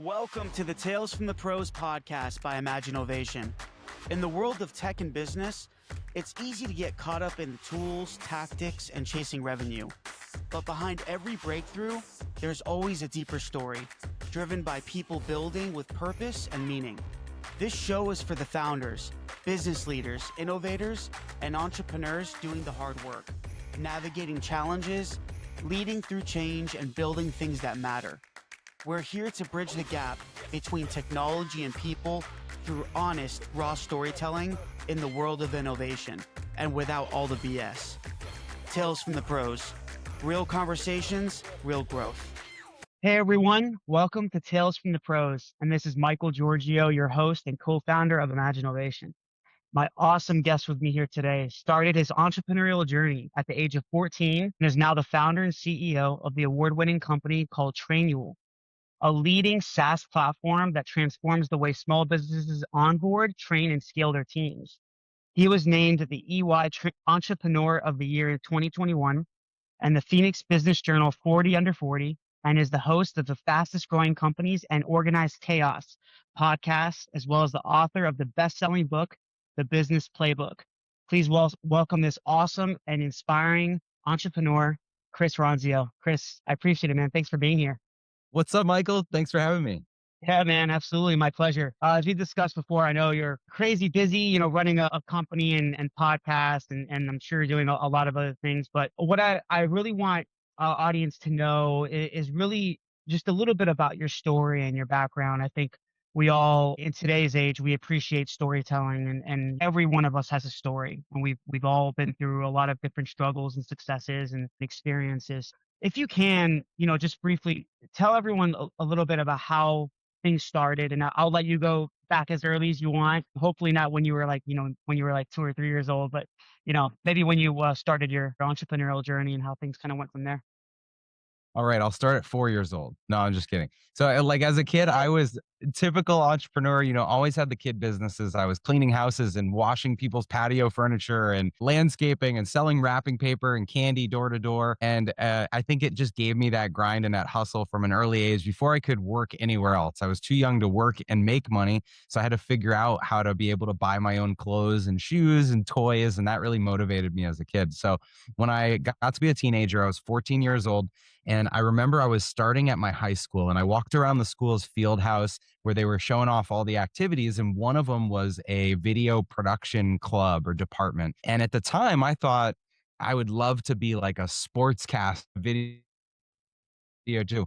Welcome to the Tales from the Pros podcast by Imaginovation. In the world of tech and business, it's easy to get caught up in the tools, tactics, and chasing revenue. But behind every breakthrough, there's always a deeper story, driven by people building with purpose and meaning. This show is for the founders, business leaders, innovators, and entrepreneurs doing the hard work, navigating challenges, leading through change, and building things that matter. We're here to bridge the gap between technology and people through honest, raw storytelling in the world of innovation and without all the BS. Tales from the Pros. Real conversations, real growth. Hey everyone, welcome to Tales from the Pros. And this is Michael Georgiou, your host and co-founder of Imaginovation. My awesome guest with me here today started his entrepreneurial journey at the age of 14 and is now the founder and CEO of the award-winning company called Trainual, a leading SaaS platform that transforms the way small businesses onboard, train, and scale their teams. He was named the EY Entrepreneur of the Year in 2021 and the Phoenix Business Journal 40 Under 40, and is the host of the Fastest Growing Companies and Organized Chaos podcast, as well as the author of the best-selling book, The Business Playbook. Please welcome this awesome and inspiring entrepreneur, Chris Ronzio. Chris, I appreciate it, man. Thanks for being here. What's up, Michael? Thanks for having me. Yeah, man, absolutely. My pleasure. As we discussed before, I know you're crazy busy, running a company and podcast, and I'm sure you're doing a lot of other things. But what I really want our audience to know is really just a little bit about your story and your background. I think we all, in today's age, we appreciate storytelling, and every one of us has a story. And we've all been through a lot of different struggles and successes and experiences. If you can, just briefly tell everyone a little bit about how things started, and I'll let you go back as early as you want. Hopefully not when you were like 2 or 3 years old, but maybe when you started your entrepreneurial journey and how things kind of went from there. All right, I'll start at 4 years old. No, I'm just kidding. So like as a kid, I was typical entrepreneur, always had the kid businesses. I was cleaning houses and washing people's patio furniture and landscaping and selling wrapping paper and candy door to door. And I think it just gave me that grind and that hustle from an early age before I could work anywhere else. I was too young to work and make money. So I had to figure out how to be able to buy my own clothes and shoes and toys. And that really motivated me as a kid. So when I got to be a teenager, I was 14 years old. And I remember I was starting at my high school and I walked around the school's field house where they were showing off all the activities. And one of them was a video production club or department. And at the time I thought I would love to be like a sportscast video too.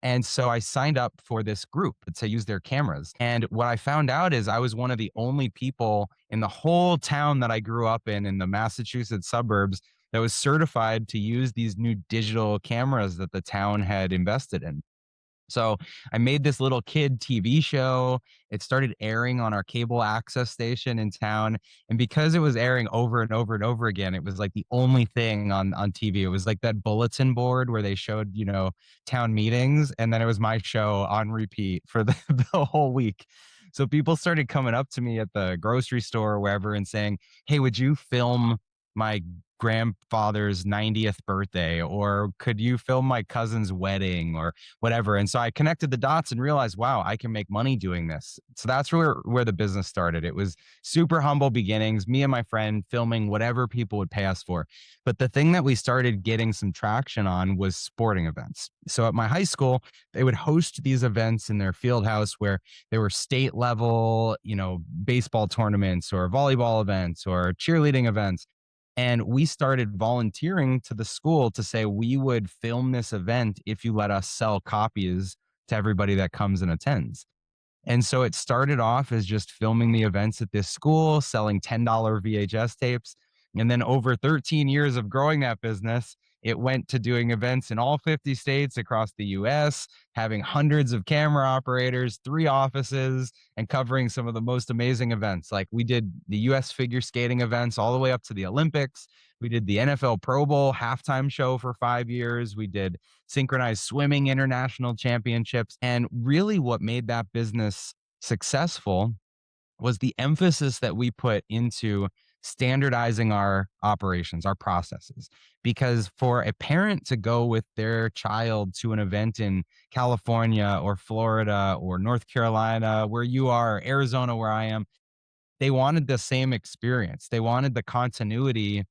And so I signed up for this group to use their cameras. And what I found out is I was one of the only people in the whole town that I grew up in the Massachusetts suburbs that was certified to use these new digital cameras that the town had invested in. So I made this little kid TV show. It started airing on our cable access station in town. And because it was airing over and over and over again, it was like the only thing on TV. It was like that bulletin board where they showed, town meetings. And then it was my show on repeat for the whole week. So people started coming up to me at the grocery store or wherever and saying, "Hey, would you film my grandfather's 90th birthday, or could you film my cousin's wedding," or whatever. And so I connected the dots and realized, wow, I can make money doing this. So that's where the business started. It was super humble beginnings, me and my friend filming whatever people would pay us for. But the thing that we started getting some traction on was sporting events. So at my high school, they would host these events in their field house where there were state level, baseball tournaments or volleyball events or cheerleading events. And we started volunteering to the school to say we would film this event if you let us sell copies to everybody that comes and attends. And so it started off as just filming the events at this school, selling $10 VHS tapes. And then over 13 years of growing that business, it went to doing events in all 50 states across the US, having hundreds of camera operators, 3 offices, and covering some of the most amazing events. Like we did the US figure skating events all the way up to the Olympics. We did the NFL Pro Bowl halftime show for 5 years. We did synchronized swimming international championships. And really what made that business successful was the emphasis that we put into standardizing our operations, our processes. Because for a parent to go with their child to an event in California or Florida or North Carolina, where you are, Arizona, where I am, they wanted the same experience. They wanted the continuity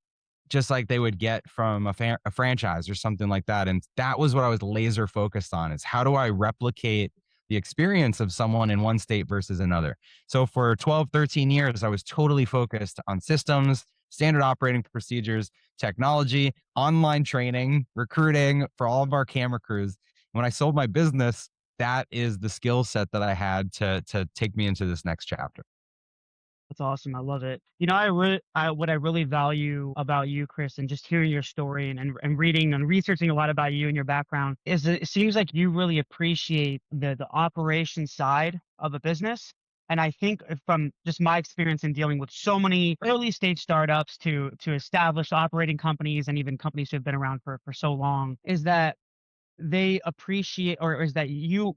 just like they would get from a franchise or something like that. And that was what I was laser focused on, is how do I replicate the experience of someone in one state versus another. So for 12, 13 years, I was totally focused on systems, standard operating procedures, technology, online training, recruiting for all of our camera crews. When I sold my business, that is the skill set that I had to take me into this next chapter. That's awesome. I love it. What I really value about you, Chris, and just hearing your story and reading and researching a lot about you and your background is that it seems like you really appreciate the operation side of a business. And I think from just my experience in dealing with so many early stage startups to established operating companies and even companies who have been around for so long, is that they appreciate, or is that you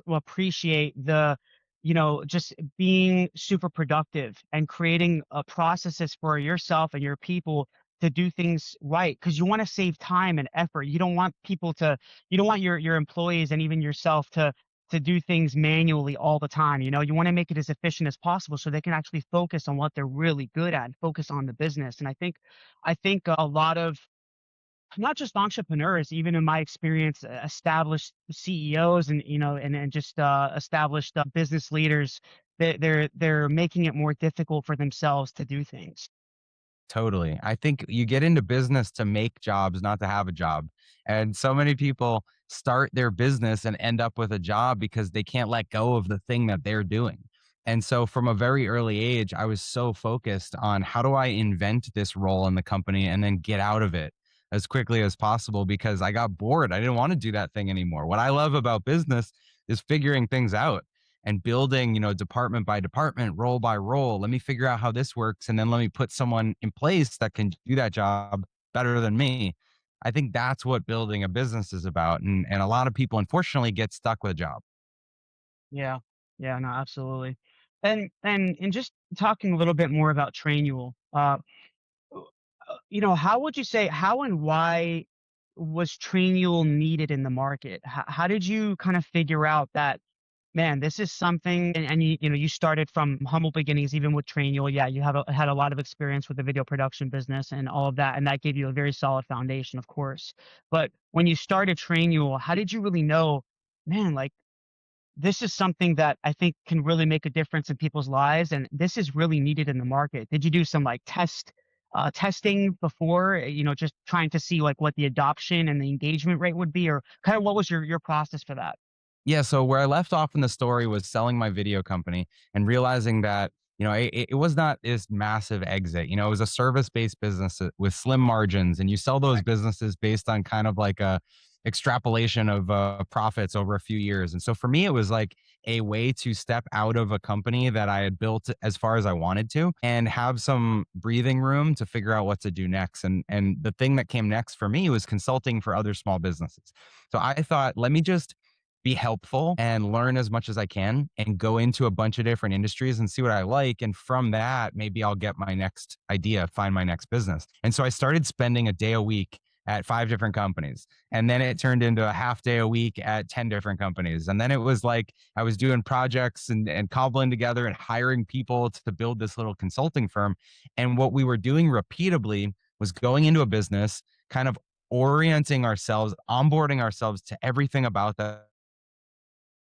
appreciate just being super productive and creating processes for yourself and your people to do things right, because you want to save time and effort. You don't want your employees and even yourself to do things manually all the time. You want to make it as efficient as possible so they can actually focus on what they're really good at and focus on the business. And I think a lot of not just entrepreneurs, even in my experience, established CEOs and just established business leaders, they're making it more difficult for themselves to do things. Totally. I think you get into business to make jobs, not to have a job. And so many people start their business and end up with a job because they can't let go of the thing that they're doing. And so from a very early age, I was so focused on how do I invent this role in the company and then get out of it as quickly as possible, because I got bored. I didn't want to do that thing anymore. What I love about business is figuring things out and building, department by department, role by role. Let me figure out how this works. And then let me put someone in place that can do that job better than me. I think that's what building a business is about. And a lot of people, unfortunately, get stuck with a job. Yeah, yeah, no, absolutely. And just talking a little bit more about Trainual, how would you say, how and why was Trainual needed in the market? How did you kind of figure out that, man, this is something, and you started from humble beginnings, even with Trainual. Yeah, you had a lot of experience with the video production business and all of that, and that gave you a very solid foundation, of course. But when you started Trainual, how did you really know, man, like this is something that I think can really make a difference in people's lives, and this is really needed in the market? Did you do some like testing before, just trying to see like what the adoption and the engagement rate would be, or kind of what was your process for that? Yeah, so where I left off in the story was selling my video company and realizing that, it was not this massive exit. It was a service-based business with slim margins, and you sell those businesses based on kind of like a extrapolation of profits over a few years. And so for me, it was like a way to step out of a company that I had built as far as I wanted to and have some breathing room to figure out what to do next. And the thing that came next for me was consulting for other small businesses. So I thought, let me just be helpful and learn as much as I can and go into a bunch of different industries and see what I like. And from that, maybe I'll get my next idea, find my next business. And so I started spending a day a week at 5 different companies. And then it turned into a half day a week at 10 different companies. And then it was like I was doing projects and cobbling together and hiring people to build this little consulting firm. And what we were doing repeatably was going into a business, kind of orienting ourselves, onboarding ourselves to everything about that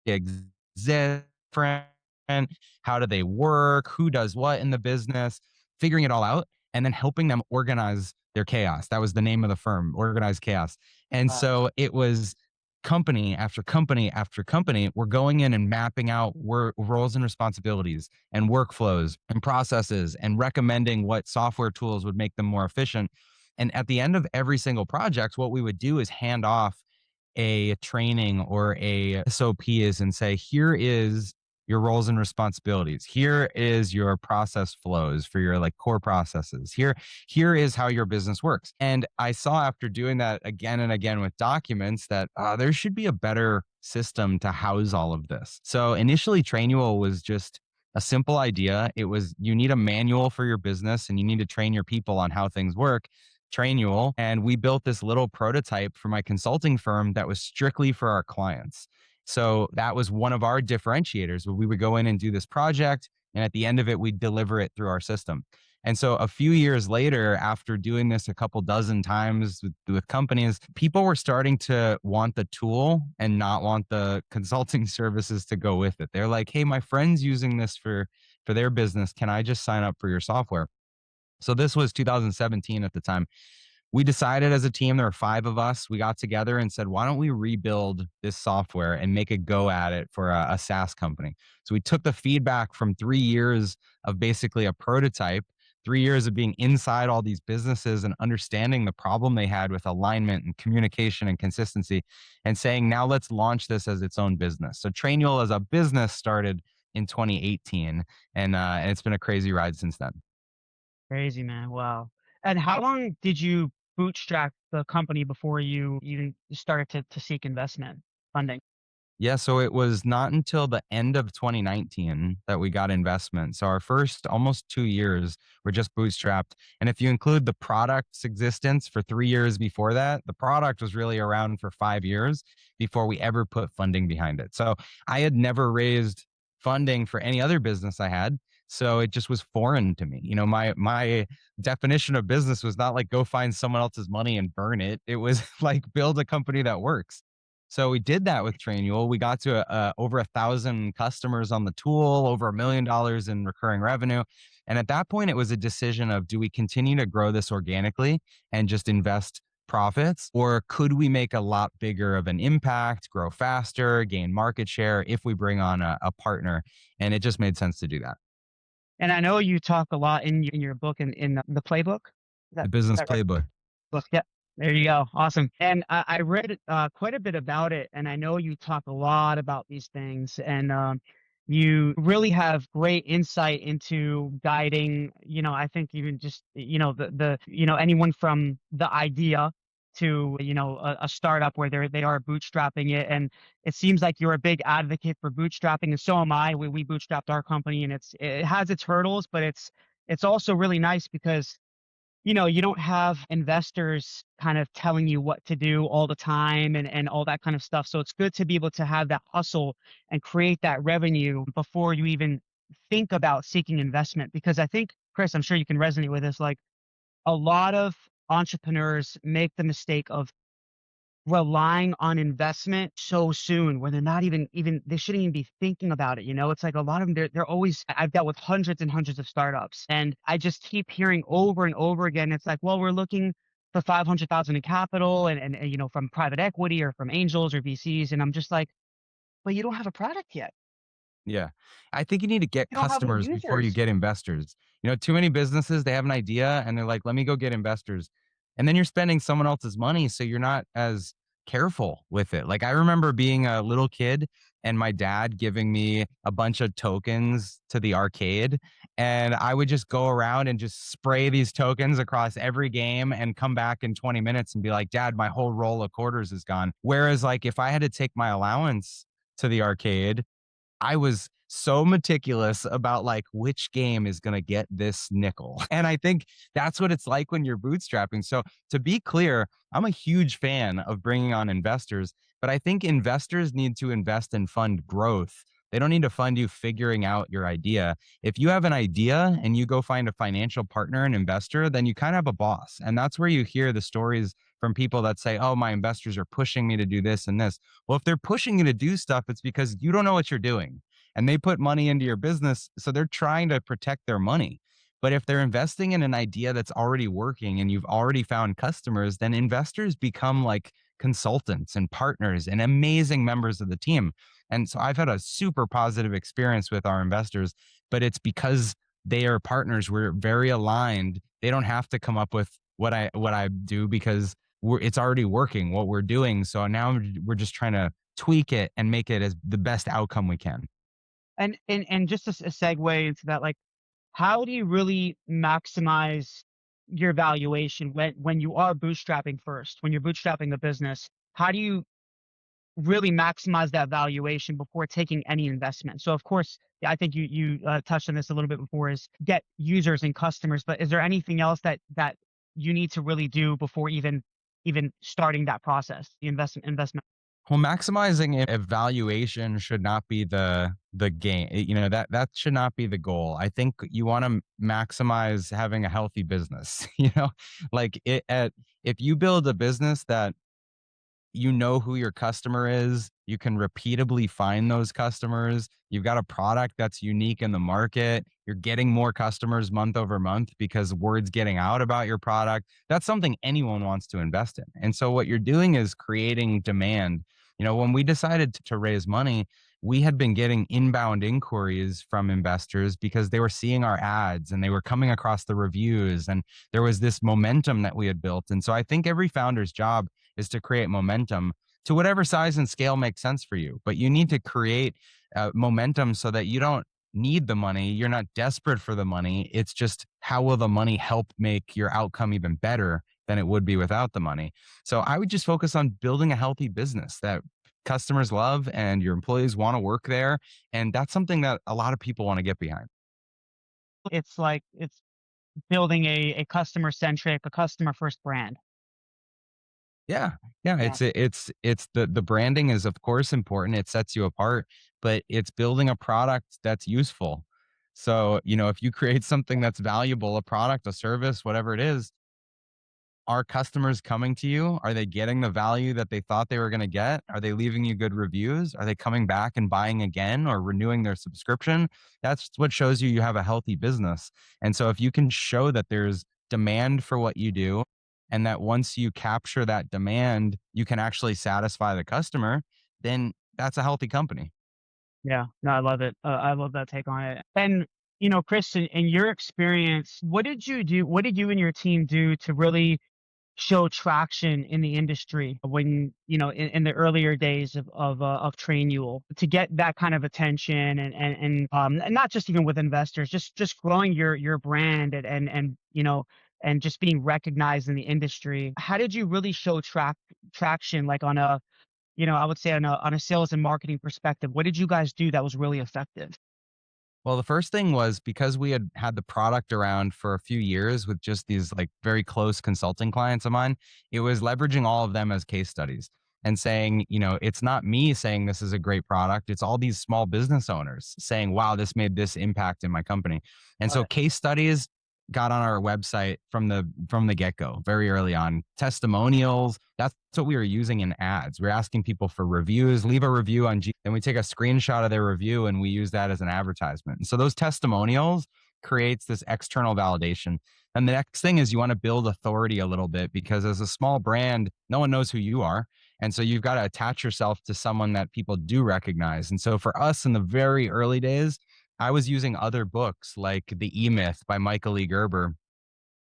exist, how do they work, who does what in the business, figuring it all out, and then helping them organize their chaos. That was the name of the firm, Organized Chaos. And so it was company after company after company. We're going in and mapping out roles and responsibilities and workflows and processes and recommending what software tools would make them more efficient. And at the end of every single project, what we would do is hand off a training or a SOP is and say, here is your roles and responsibilities. Here is your process flows for your like core processes. Here is how your business works. And I saw after doing that again and again with documents that there should be a better system to house all of this. So initially Trainual was just a simple idea. It was, you need a manual for your business and you need to train your people on how things work. Trainual. And we built this little prototype for my consulting firm that was strictly for our clients. So that was one of our differentiators where we would go in and do this project. And at the end of it, we'd deliver it through our system. And so a few years later, after doing this a couple dozen times with companies, people were starting to want the tool and not want the consulting services to go with it. They're like, hey, my friend's using this for their business. Can I just sign up for your software? So this was 2017 at the time. We decided as a team, there were 5 of us. We got together and said, why don't we rebuild this software and make a go at it for a SaaS company? So we took the feedback from 3 years of basically a prototype, 3 years of being inside all these businesses and understanding the problem they had with alignment and communication and consistency, and saying, now let's launch this as its own business. So Trainual as a business started in 2018, and it's been a crazy ride since then. Crazy, man. Wow. And how long did you bootstrap the company before you even started to seek investment funding? Yeah, so it was not until the end of 2019 that we got investment. So our first almost 2 years were just bootstrapped. And if you include the product's existence for 3 years before that, the product was really around for 5 years before we ever put funding behind it. So I had never raised funding for any other business I had. So it just was foreign to me. You know, my definition of business was not like go find someone else's money and burn it. It was like build a company that works. So we did that with Trainual. We got to over 1,000 customers on the tool, over $1 million in recurring revenue. And at that point, it was a decision of, do we continue to grow this organically and just invest profits, or could we make a lot bigger of an impact, grow faster, gain market share if we bring on a partner? And it just made sense to do that. And I know you talk a lot in your book, in the playbook. The Is business that right? playbook. Book, yeah. There you go. Awesome. And I read quite a bit about it, and I know you talk a lot about these things, and you really have great insight into guiding. I think even just anyone from the idea to a startup where they are bootstrapping it, and it seems like you're a big advocate for bootstrapping, and so am I. We bootstrapped our company, and it has its hurdles, but it's also really nice because you don't have investors kind of telling you what to do all the time and all that kind of stuff. So it's good to be able to have that hustle and create that revenue before you even think about seeking investment. Because I think, Chris, I'm sure you can resonate with this. Like a lot of entrepreneurs make the mistake of relying on investment so soon when they're not even they shouldn't even be thinking about it. It's like a lot of them, they're always, I've dealt with hundreds and hundreds of startups, and I just keep hearing over and over again, it's like, well, we're looking for 500,000 in capital, and from private equity or from angels or VCs, and I'm just like, but you don't have a product yet. Yeah. I think you need to get You don't have any customers before you users. get investors. You know, too many businesses, they have an idea and they're like, let me go get investors. And then you're spending someone else's money. So you're not as careful with it. Like I remember being a little kid and my dad giving me a bunch of tokens to the arcade. And I would just go around and just spray these tokens across every game and come back in 20 minutes and be like, Dad, my whole roll of quarters is gone. Whereas, like, if I had to take my allowance to the arcade, I was so meticulous about like which game is going to get this nickel. And I think that's what it's like when you're bootstrapping. So to be clear, I'm a huge fan of bringing on investors, but I think investors need to invest and fund growth. They don't need to fund you figuring out your idea. If you have an idea and you go find a financial partner, an investor, then you kind of have a boss. And that's where you hear the stories from people that say, oh, my investors are pushing me to do this and this. Well, if they're pushing you to do stuff, it's because you don't know what you're doing and they put money into your business. So they're trying to protect their money. But if they're investing in an idea that's already working and you've already found customers, then investors become like consultants and partners and amazing members of the team. And so I've had a super positive experience with our investors, but it's because they are partners. We're very aligned. They don't have to come up with what I do because it's already working what we're doing. So now we're just trying to tweak it and make it as the best outcome we can. And just a segue into that, like, how do you really maximize your valuation when you are bootstrapping first, when you're bootstrapping the business? How do you really maximize that valuation before taking any investment. So of course, yeah, I think you touched on this a little bit before, is get users and customers. But is there anything else that you need to really do before even starting that process, the investment? Well, maximizing evaluation should not be the game. That should not be the goal. I think you want to maximize having a healthy business. Like if you build a business that you know who your customer is, you can repeatably find those customers, you've got a product that's unique in the market, you're getting more customers month over month because word's getting out about your product. That's something anyone wants to invest in. And so what you're doing is creating demand. When we decided to raise money, we had been getting inbound inquiries from investors because they were seeing our ads and they were coming across the reviews, and there was this momentum that we had built. And so I think every founder's job is to create momentum to whatever size and scale makes sense for you. But you need to create momentum so that you don't need the money. You're not desperate for the money. It's just, how will the money help make your outcome even better than it would be without the money? So I would just focus on building a healthy business that customers love and your employees want to work there. And that's something that a lot of people want to get behind. It's like it's building a customer centric, a customer first brand. Yeah. Yeah. Yeah. It's the branding is of course important. It sets you apart, but it's building a product that's useful. So, if you create something that's valuable, a product, a service, whatever it is, are customers coming to you? Are they getting the value that they thought they were going to get? Are they leaving you good reviews? Are they coming back and buying again or renewing their subscription? That's what shows you have a healthy business. And so if you can show that there's demand for what you do, and that once you capture that demand, you can actually satisfy the customer, then that's a healthy company. Yeah, no, I love it. I love that take on it. And Chris, in your experience, what did you do? What did you and your team do to really show traction in the industry when in the earlier days of Trainual, to get that kind of attention and not just even with investors, just growing your brand and just being recognized in the industry? How did you really show traction, like on a I would say on a sales and marketing perspective? What did you guys do that was really effective? Well, the first thing was because we had had the product around for a few years with just these like very close consulting clients of mine, it was leveraging all of them as case studies and saying, it's not me saying this is a great product. It's all these small business owners saying, wow, this made this impact in my company. And Got so it. case studies got on our website from the get-go, very early on. Testimonials, that's what we were using in ads. We're asking people for reviews. Leave a review on then we take a screenshot of their review and we use that as an advertisement. And so those testimonials creates this external validation. And the next thing is you want to build authority a little bit, because as a small brand, no one knows who you are. And so you've got to attach yourself to someone that people do recognize. And so for us in the very early days, I was using other books like The E-Myth by Michael E. Gerber.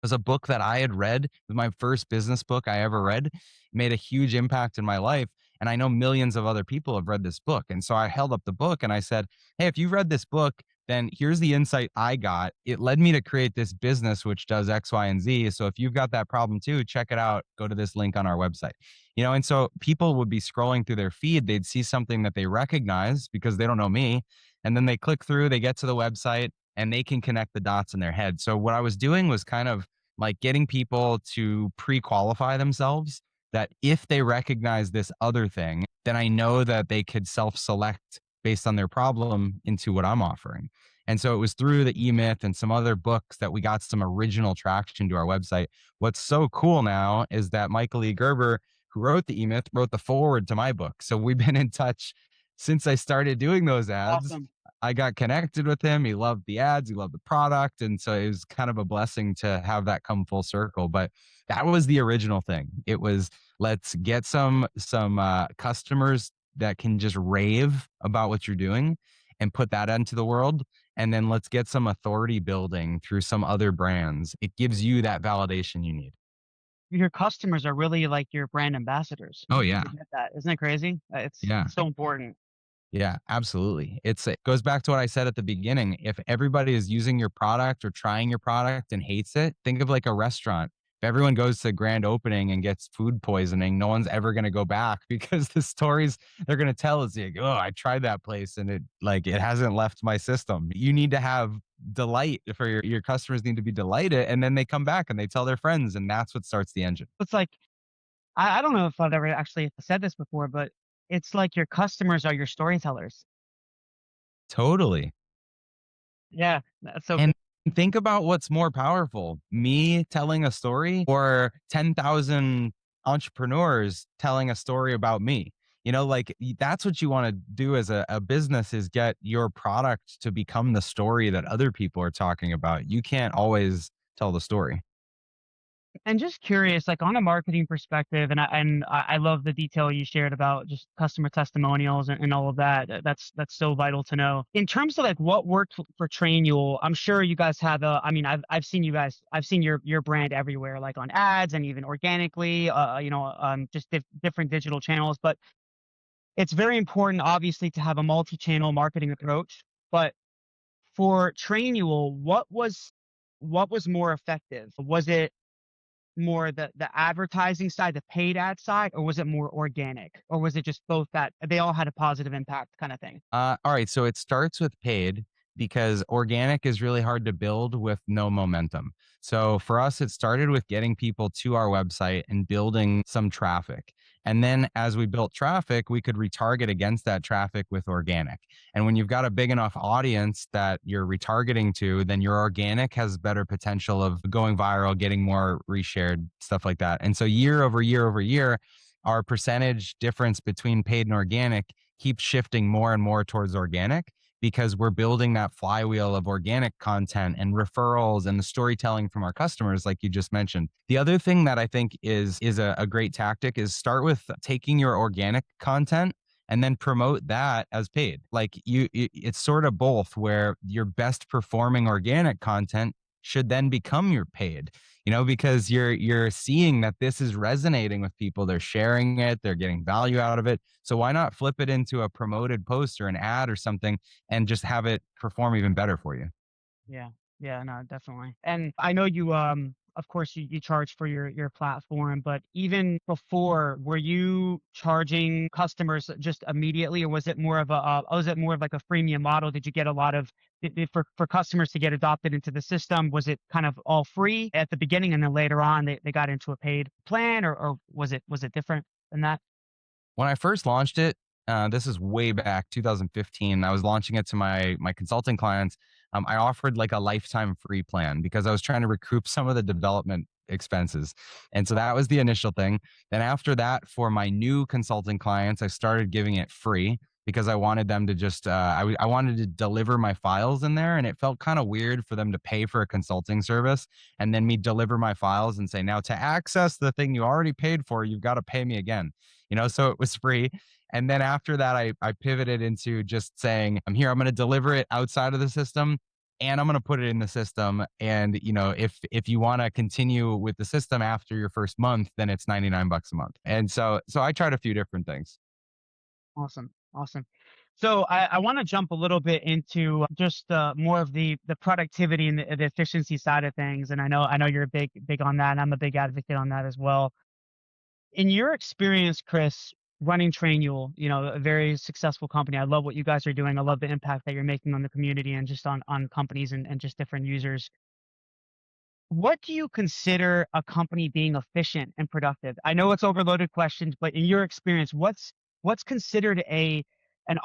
Was a book that I had read. It was my first business book I ever read. It made a huge impact in my life. And I know millions of other people have read this book. And so I held up the book and I said, hey, if you've read this book, then here's the insight I got. It led me to create this business, which does X, Y, and Z. So if you've got that problem too, check it out. Go to this link on our website. And so people would be scrolling through their feed. They'd see something that they recognize because they don't know me. And then they click through, they get to the website, and they can connect the dots in their head. So what I was doing was kind of like getting people to pre-qualify themselves, that if they recognize this other thing, then I know that they could self-select based on their problem into what I'm offering. And so it was through the E-Myth and some other books that we got some original traction to our website. What's so cool now is that Michael E. Gerber, who wrote the E-Myth, wrote the foreword to my book. So we've been in touch since I started doing those ads. Awesome. I got connected with him. He loved the ads. He loved the product. And so it was kind of a blessing to have that come full circle. But that was the original thing. It was, let's get some customers that can just rave about what you're doing and put that into the world. And then let's get some authority building through some other brands. It gives you that validation you need. Your customers are really like your brand ambassadors. Oh You yeah. forget that. Isn't that crazy? It's Yeah. it's so important. Yeah, absolutely. It goes back to what I said at the beginning. If everybody is using your product or trying your product and hates it, think of like a restaurant. if everyone goes to grand opening and gets food poisoning, no one's ever going to go back because the stories they're going to tell is like, oh, I tried that place and it hasn't left my system. You need to have delight for your customers need to be delighted, and then they come back and they tell their friends, and that's what starts the engine. It's like, I don't know if I've ever actually said this before, but it's like your customers are your storytellers. Totally. Yeah, that's so And good. think about what's more powerful, me telling a story or 10,000 entrepreneurs telling a story about me. That's what you want to do as a business, is get your product to become the story that other people are talking about. You can't always tell the story. And just curious, like on a marketing perspective, and I love the detail you shared about just customer testimonials and all of that. That's so vital to know. In terms of like what worked for Trainual, I'm sure you guys have a. I mean, I've seen you guys. I've seen your brand everywhere, like on ads and even organically. Just different digital channels. But it's very important, obviously, to have a multi-channel marketing approach. But for Trainual, what was more effective? Was it more the advertising side, the paid ad side, or was it more organic? Or was it just both that they all had a positive impact kind of thing? All right. So it starts with paid because organic is really hard to build with no momentum. So for us, it started with getting people to our website and building some traffic. And then as we built traffic, we could retarget against that traffic with organic. And when you've got a big enough audience that you're retargeting to, then your organic has better potential of going viral, getting more reshared, stuff like that. And so year over year over year, our percentage difference between paid and organic keeps shifting more and more towards organic because we're building that flywheel of organic content and referrals and the storytelling from our customers, like you just mentioned. The other thing that I think is a great tactic is start with taking your organic content and then promote that as paid. Like it's sort of both, where your best performing organic content should then become your paid, because you're seeing that this is resonating with people. They're sharing it, they're getting value out of it. So why not flip it into a promoted post or an ad or something and just have it perform even better for you? Yeah. Yeah, no, definitely. And I know you of course you charge for your platform, but even before, were you charging customers just immediately, or was it more of was it more of like a freemium model? Did you get a lot of for customers to get adopted into the system, was it kind of all free at the beginning and then later on they got into a paid plan, or was it different than that? When I first launched it, this is way back 2015. I was launching it to my consulting clients. I offered like a lifetime free plan because I was trying to recoup some of the development expenses, and so that was the initial thing. Then after that, for my new consulting clients, I started giving it free because I wanted them to just I wanted to deliver my files in there, and it felt kind of weird for them to pay for a consulting service and then me deliver my files and say, now to access the thing you already paid for, you've got to pay me again. So it was free. And then after that, I pivoted into just saying, I'm here, I'm going to deliver it outside of the system and I'm going to put it in the system. And, if you want to continue with the system after your first month, then it's 99 bucks a month. And so I tried a few different things. Awesome. Awesome. So I want to jump a little bit into just more of the productivity and the efficiency side of things. And I know you're big on that, and I'm a big advocate on that as well. In your experience, Chris, running Trainual, a very successful company. I love what you guys are doing. I love the impact that you're making on the community and just on companies and just different users. What do you consider a company being efficient and productive? I know it's overloaded questions, but in your experience, what's considered an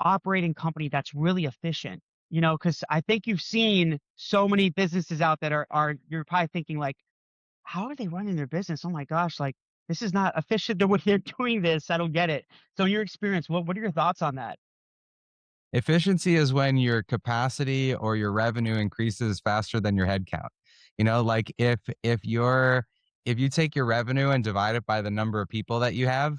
operating company that's really efficient? Because I think you've seen so many businesses out that are you're probably thinking like, how are they running their business? Oh my gosh, like this is not efficient the way they're doing this. I don't get it. So in your experience, what are your thoughts on that? Efficiency is when your capacity or your revenue increases faster than your headcount. Like if you take your revenue and divide it by the number of people that you have,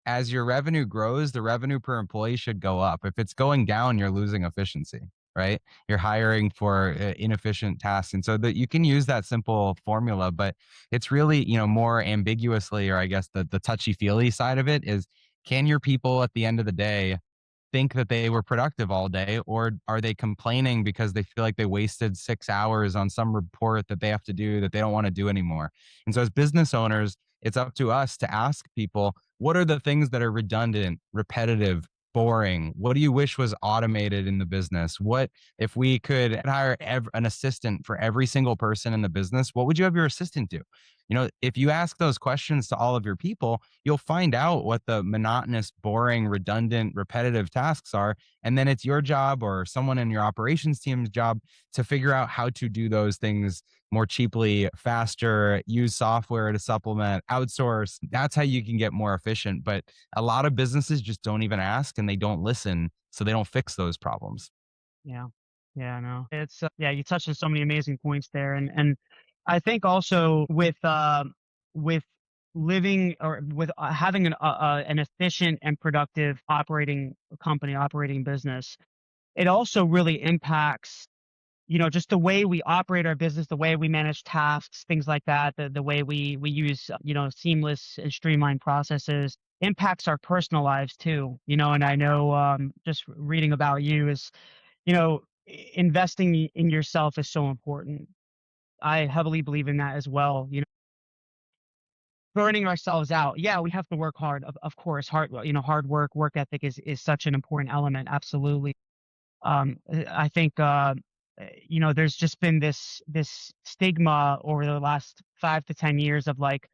as your revenue grows, the revenue per employee should go up. If it's going down, you're losing efficiency, right? You're hiring for inefficient tasks. And so that you can use that simple formula, but it's really, more ambiguously, or I guess the touchy feely side of it is, can your people at the end of the day think that they were productive all day, or are they complaining because they feel like they wasted 6 hours on some report that they have to do that they don't want to do anymore? And so as business owners, it's up to us to ask people, what are the things that are redundant, repetitive, boring? What do you wish was automated in the business? What if we could hire an assistant for every single person in the business? What would you have your assistant do? If you ask those questions to all of your people, you'll find out what the monotonous, boring, redundant, repetitive tasks are. And then it's your job or someone in your operations team's job to figure out how to do those things more cheaply, faster, use software to supplement, outsource. That's how you can get more efficient. But a lot of businesses just don't even ask and they don't listen. So they don't fix those problems. Yeah. Yeah, I know. It's yeah, you touched on so many amazing points there. And I think also with living or with having an efficient and productive operating company, operating business, it also really impacts, just the way we operate our business, the way we manage tasks, things like that, the way we use, seamless and streamlined processes impacts our personal lives too. And I know, just reading about you is, investing in yourself is so important. I heavily believe in that as well. Burning ourselves out. Yeah, we have to work hard. Of course, hard work ethic is such an important element. Absolutely. I think, there's just been this stigma over the last 5 to 10 years of like,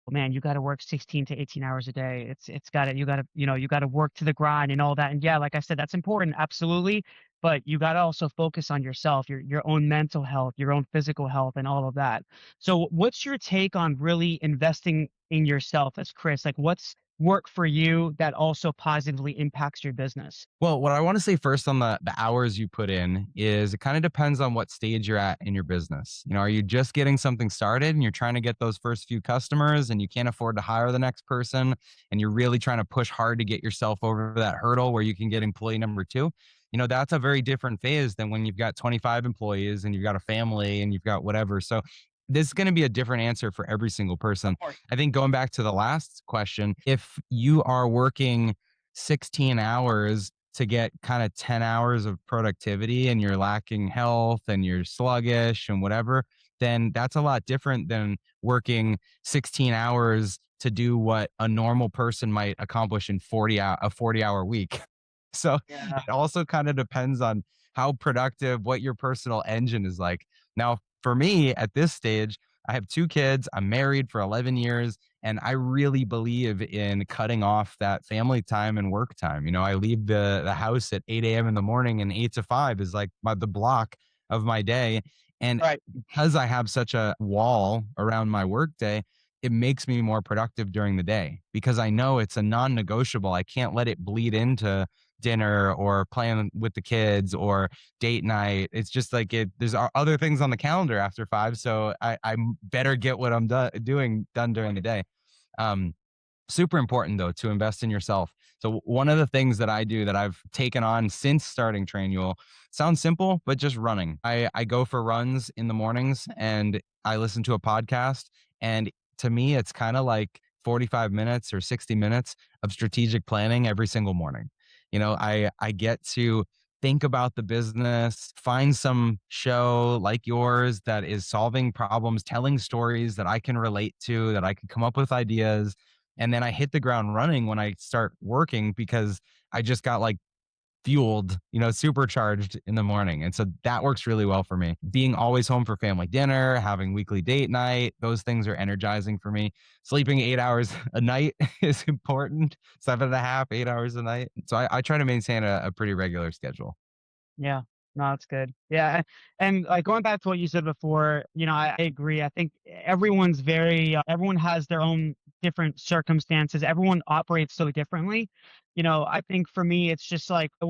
"Oh, man, you gotta work 16 to 18 hours a day. It's gotta you gotta work to the grind and all that." And yeah, like I said, that's important, absolutely, but you gotta also focus on yourself, your own mental health, your own physical health, and all of that. So what's your take on really investing in yourself as Chris? Like, what's work for you that also positively impacts your business? Well, what I want to say first on the hours you put in is it kind of depends on what stage you're at in your business. Are you just getting something started and you're trying to get those first few customers and you can't afford to hire the next person and you're really trying to push hard to get yourself over that hurdle where you can get employee number two? That's a very different phase than when you've got 25 employees and you've got a family and you've got whatever. So this is going to be a different answer for every single person. Of course. I think going back to the last question, if you are working 16 hours to get kind of 10 hours of productivity and you're lacking health and you're sluggish and whatever, then that's a lot different than working 16 hours to do what a normal person might accomplish in 40-hour week. So Yeah. it also kind of depends on how productive, what your personal engine is like. Now, for me at this stage, I have 2 kids. I'm married for 11 years. And I really believe in cutting off that family time and work time. I leave the house at 8 a.m. in the morning, and 8 to 5 is like the block of my day. And Right. because I have such a wall around my work day, it makes me more productive during the day because I know it's a non-negotiable. I can't let it bleed into dinner or playing with the kids or date night. It's just like there's other things on the calendar after 5. So I better get what I'm doing done during the day. Um, Super important though to invest in yourself. So one of the things that I do that I've taken on since starting Trainual sounds simple, but just running. I go for runs in the mornings and I listen to a podcast. And to me, it's kind of like 45 minutes or 60 minutes of strategic planning every single morning. I get to think about the business, find some show like yours that is solving problems, telling stories that I can relate to, that I can come up with ideas. And then I hit the ground running when I start working because I just got like fueled, supercharged in the morning. And so that works really well for me. Being always home for family dinner, having weekly date night, those things are energizing for me. Sleeping 8 hours a night is important, 7.5, 8 hours a night. So I try to maintain a pretty regular schedule. Yeah. No, that's good. Yeah, and, like, going back to what you said before, I agree. I think everyone has their own different circumstances. Everyone operates so differently. I think for me, it's just like I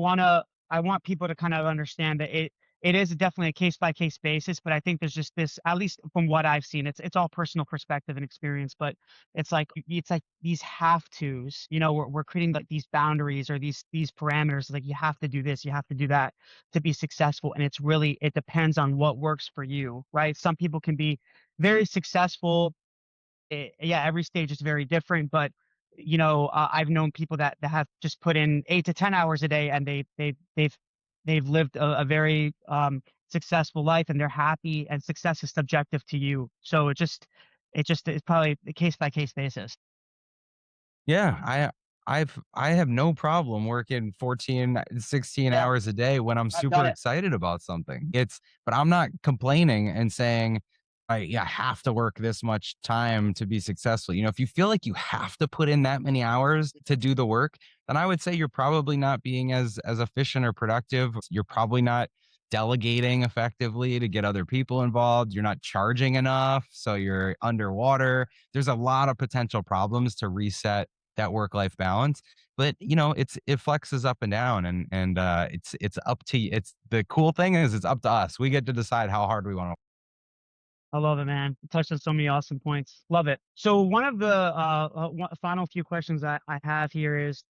want people to kind of understand that it is definitely a case by case basis, but I think there's just this, at least from what I've seen, it's all personal perspective and experience, but it's like these have tos, we're creating like these boundaries or these parameters, like you have to do this, you have to do that to be successful. And it depends on what works for you, right? Some people can be very successful. Yeah, every stage is very different, but I've known people that have just put in 8 to 10 hours a day, and they've lived a very successful life, and they're happy. And success is subjective to you, so it just is probably a case by case basis. Yeah, I have no problem working 14, 16 Yeah, hours a day when I'm I've done super it. excited about something. But I'm not complaining and saying, yeah, I have to work this much time to be successful. If you feel like you have to put in that many hours to do the work, then I would say you're probably not being as efficient or productive. You're probably not delegating effectively to get other people involved. You're not charging enough, so you're underwater. There's a lot of potential problems to reset that work life balance. But it flexes up and down, and it's up to it's the cool thing is it's up to us. We get to decide how hard we want to. I love it, man. You touched on so many awesome points. Love it. So one of the final few questions I have here is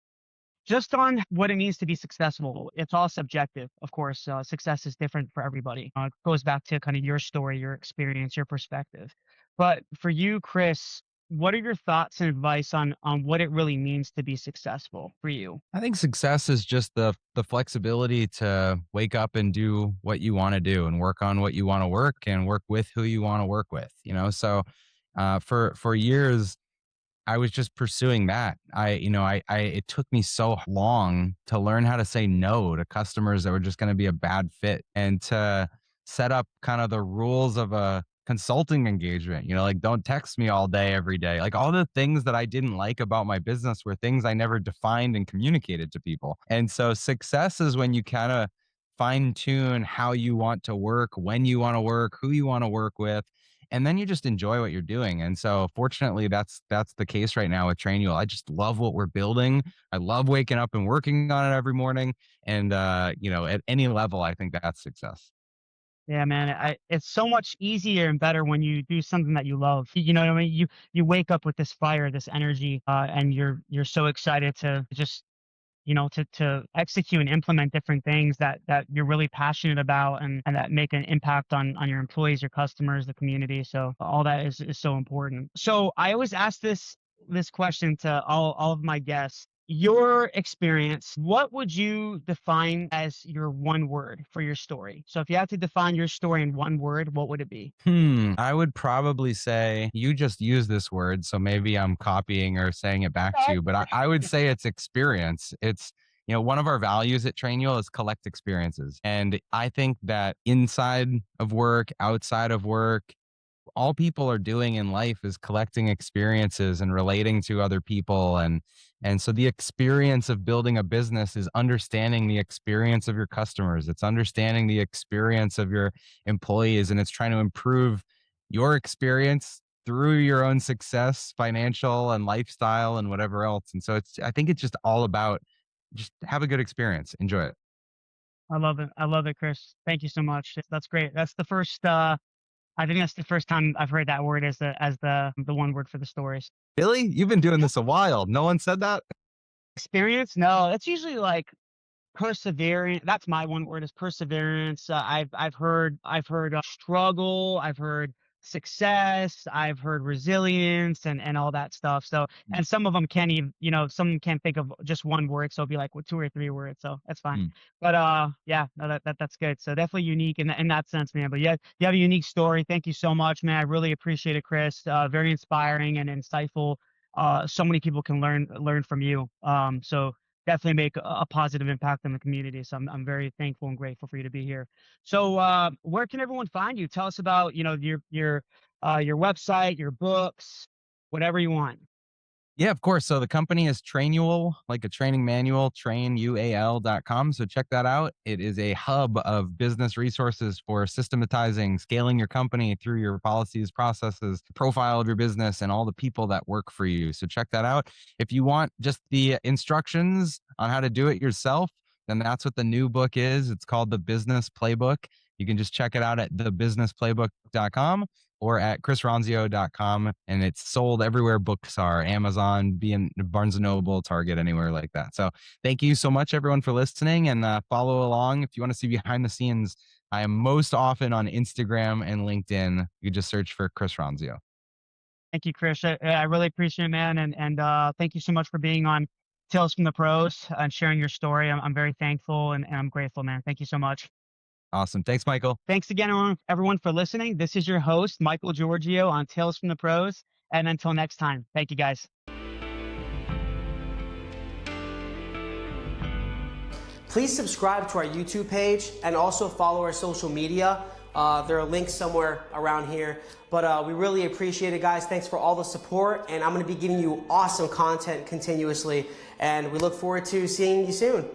just on what it means to be successful. It's all subjective, of course. Success is different for everybody. It goes back to kind of your story, your experience, your perspective. But for you, Chris, what are your thoughts and advice on what it really means to be successful for you? I think success is just the flexibility to wake up and do what you want to do and work on what you want to work and work with who you want to work with. So for years I was just pursuing that. It took me so long to learn how to say no to customers that were just going to be a bad fit and to set up kind of the rules of a consulting engagement, like don't text me all day, every day. Like all the things that I didn't like about my business were things I never defined and communicated to people. And so success is when you kind of fine tune how you want to work, when you want to work, who you want to work with, and then you just enjoy what you're doing. And so fortunately that's the case right now with Trainual. I just love what we're building. I love waking up and working on it every morning. And at any level, I think that's success. Yeah, man. It's so much easier and better when you do something that you love. You know what I mean? You wake up with this fire, this energy, and you're so excited to just to execute and implement different things that you're really passionate about, and that make an impact on your employees, your customers, the community. So all that is so important. So I always ask this question to all of my guests. Your experience, what would you define as your one word for your story? So if you had to define your story in one word, what would it be? I would probably say you just use this word, so maybe I'm copying or saying it back to Okay. you, but I would say it's experience. It's one of our values at Trainual is collect experiences. And I think that inside of work, outside of work, all people are doing in life is collecting experiences and relating to other people, and so the experience of building a business is understanding the experience of your customers, it's understanding the experience of your employees, and it's trying to improve your experience through your own success, financial and lifestyle and whatever else. And so I think it's just all about just have a good experience, enjoy it. I love it. I love it, Chris. Thank you so much. That's great. That's the first. I think that's the first time I've heard that word as the one word for the stories. Billy, you've been doing this a while, no one said that. Experience? No, it's usually like perseverance. That's my one word is perseverance. I've heard struggle. I've heard success. I've heard resilience and all that stuff. So and some of them can't even some can't think of just one word. So it'll be like with two or three words. So that's fine. Mm. But yeah, no, that's good. So definitely unique in that sense, man. But yeah, you have a unique story. Thank you so much, man. I really appreciate it, Chris. Very inspiring and insightful. So many people can learn from you. So definitely make a positive impact on the community. So I'm very thankful and grateful for you to be here. So where can everyone find you? Tell us about your website, your books, whatever you want. Yeah, of course. So the company is Trainual, like a training manual, trainual.com. So check that out. It is a hub of business resources for systematizing, scaling your company through your policies, processes, profile of your business, and all the people that work for you. So check that out. If you want just the instructions on how to do it yourself, then that's what the new book is. It's called The Business Playbook. You can just check it out at thebusinessplaybook.com or at chrisronzio.com. And it's sold everywhere books are, Amazon, being Barnes and Noble, Target, anywhere like that. So thank you so much, everyone, for listening, and follow along. If you want to see behind the scenes, I am most often on Instagram and LinkedIn. You just search for Chris Ronzio. Thank you, Chris. I really appreciate it, man. And thank you so much for being on Tales from the Pros and sharing your story. I'm very thankful and I'm grateful, man. Thank you so much. Awesome. Thanks, Michael. Thanks again, everyone, for listening. This is your host, Michael Georgiou on Tales from the Pros. And until next time, thank you, guys. Please subscribe to our YouTube page and also follow our social media. There are links somewhere around here. But we really appreciate it, guys. Thanks for all the support. And I'm going to be giving you awesome content continuously. And we look forward to seeing you soon.